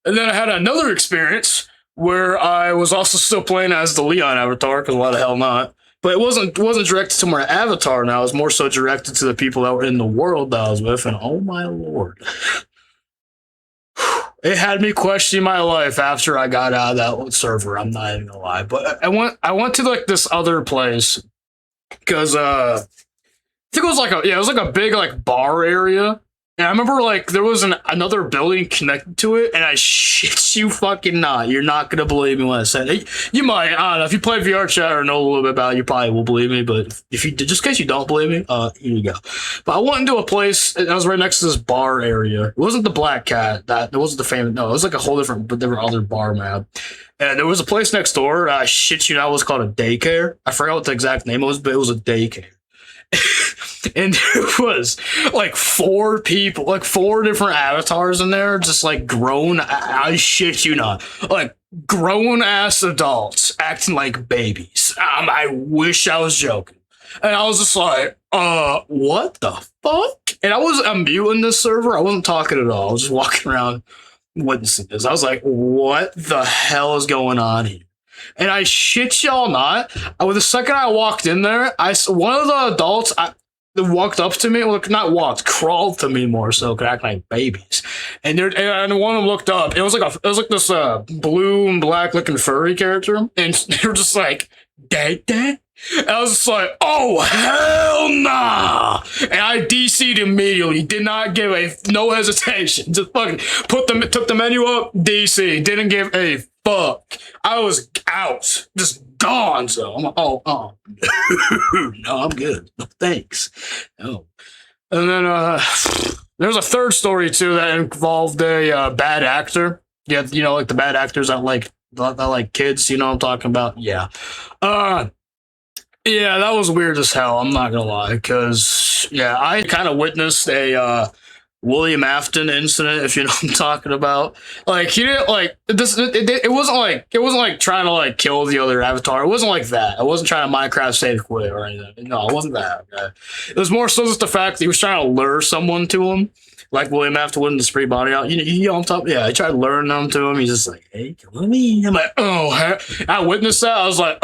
And then I had another experience where I was also still playing as the Leon avatar, because why the hell not? But it wasn't directed to my avatar now. It was more so directed to the people that were in the world that I was with, and oh my lord. It had me questioning my life after I got out of that server. I'm not even gonna lie. But I went to like this other place because I think it was like a big like bar area, And I remember, like, there was another building connected to it, and I shit you fucking not. You're not going to believe me when I said it. You might, I don't know, if you play VRChat or know a little bit about it, you probably will believe me, but if you, just in case you don't believe me, here you go. But I went into a place, that was right next to this bar area. It wasn't the Black Cat, it wasn't the famous, no, it was like a whole different, but there were other bar map. And there was a place next door, I shit you not, it was called a daycare. I forgot what the exact name was, but it was a daycare. And there was like 4 people, like 4 different avatars in there, just like grown, I shit you not, like grown ass adults acting like babies. I wish I was joking. And I was just like, what the fuck? And I was muting this server. I wasn't talking at all. I was just walking around witnessing this. I was like, what the hell is going on here? And I shit y'all not, the second I walked in there, one of the adults walked up to me, crawled to me more so, could act like babies. And one of them looked up. It was like this blue and black looking furry character, and they were just like, Dad? And I was just like, oh hell nah! And I DC'd immediately. Did not give no hesitation. Just fucking took the menu up, DC. Didn't give a fuck. I was out, just gone. So I'm like, oh, no, I'm good. No, thanks. No. And then there's a third story too that involved a bad actor. Yeah, you know, like the bad actors that like kids. You know what I'm talking about? Yeah. Yeah, that was weird as hell. I'm not gonna lie, because yeah, I kind of witnessed a William Afton incident, if you know what I'm talking about. Like he didn't like this. It wasn't like trying to like kill the other avatar. It wasn't like that. I wasn't trying to Minecraft save quit or anything. No, it wasn't that. Okay? It was more so just the fact that he was trying to lure someone to him. Like William Afton wouldn't spray body out. You know on top. Yeah, I tried luring them to him. He's just like, hey, come with me. I'm like, oh, I witnessed that. I was like,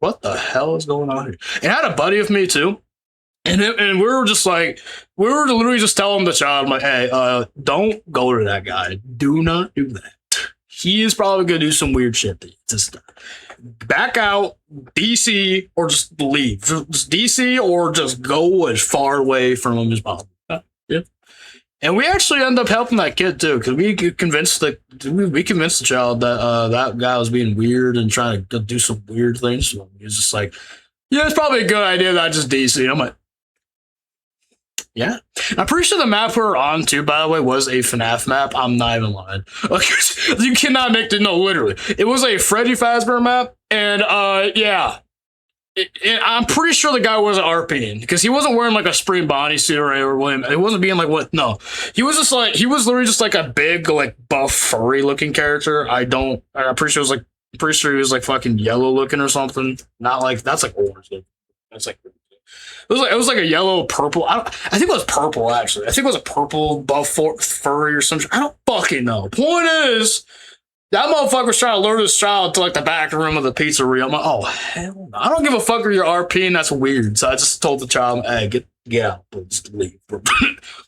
what the hell is going on here? And I had a buddy with me too. And we were just like, we were literally just telling the child, I'm like, hey, don't go to that guy. Do not do that. He is probably going to do some weird shit to you. Just back out, DC, or just leave. Just DC, or just go as far away from him as possible. Yeah. And we actually ended up helping that kid too, because we convinced the child that that guy was being weird and trying to do some weird things. So he was just like, yeah, it's probably a good idea that I just DC. I'm like, yeah. I'm pretty sure the map we were on too, by the way, was a FNAF map. I'm not even lying. Like, you cannot make it. No, literally, it was a Freddy Fazbear map, and yeah. I'm pretty sure the guy wasn't RPing, because he wasn't wearing like a spring bodysuit or William. It wasn't being like what? No, he was literally just like a big, like buff, furry looking character. I'm pretty sure he was like fucking yellow looking or something. Not like that's like orange. That's like it was like a yellow purple. I think it was purple actually. I think it was a purple buff furry or something. I don't fucking know. Point is, that motherfucker was trying to lure this child to like the back room of the pizzeria. I'm like, oh hell no. I don't give a fuck if you're RP, and that's weird. So I just told the child, hey, get out, please leave.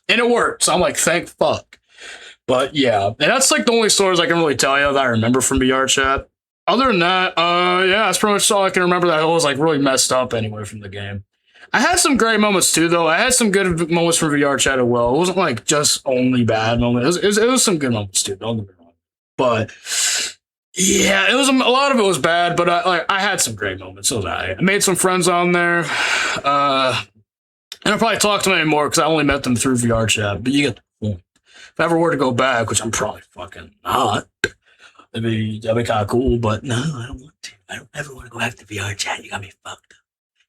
And it worked. So I'm like, thank fuck. But yeah, and that's like the only stories I can really tell you that I remember from VRChat. Other than that, yeah, that's pretty much all I can remember that was like really messed up anyway from the game. I had some great moments too, though. I had some good moments from VRChat as well. It wasn't like just only bad moments. It was some good moments too. Don't get me wrong. But yeah, it was a lot of it was bad, but I had some great moments. So I made some friends on there, and I'll probably talk to them anymore because I only met them through VRChat. But you get the point. If I ever were to go back, which I'm probably fucking not, that'd be kind of cool. But no, I don't want to. I don't ever want to go back to VRChat. You got me fucked up.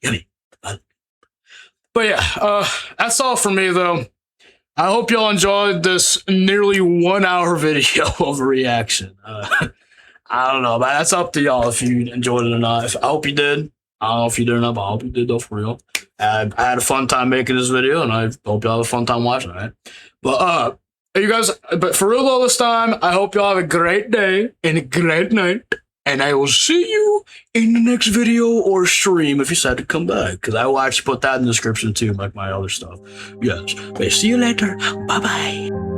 You got me fucked. But yeah, that's all for me though. I hope y'all enjoyed this nearly 1 hour video of a reaction. I don't know, but that's up to y'all if you enjoyed it or not. I hope you did. I don't know if you did or not, but I hope you did though, for real. I had a fun time making this video, and I hope y'all have a fun time watching it. But but for real though this time, I hope y'all have a great day and a great night. And I will see you in the next video or stream if you decide to come back. Because I will actually put that in the description too, like my other stuff. Yes. But see you later. Bye-bye.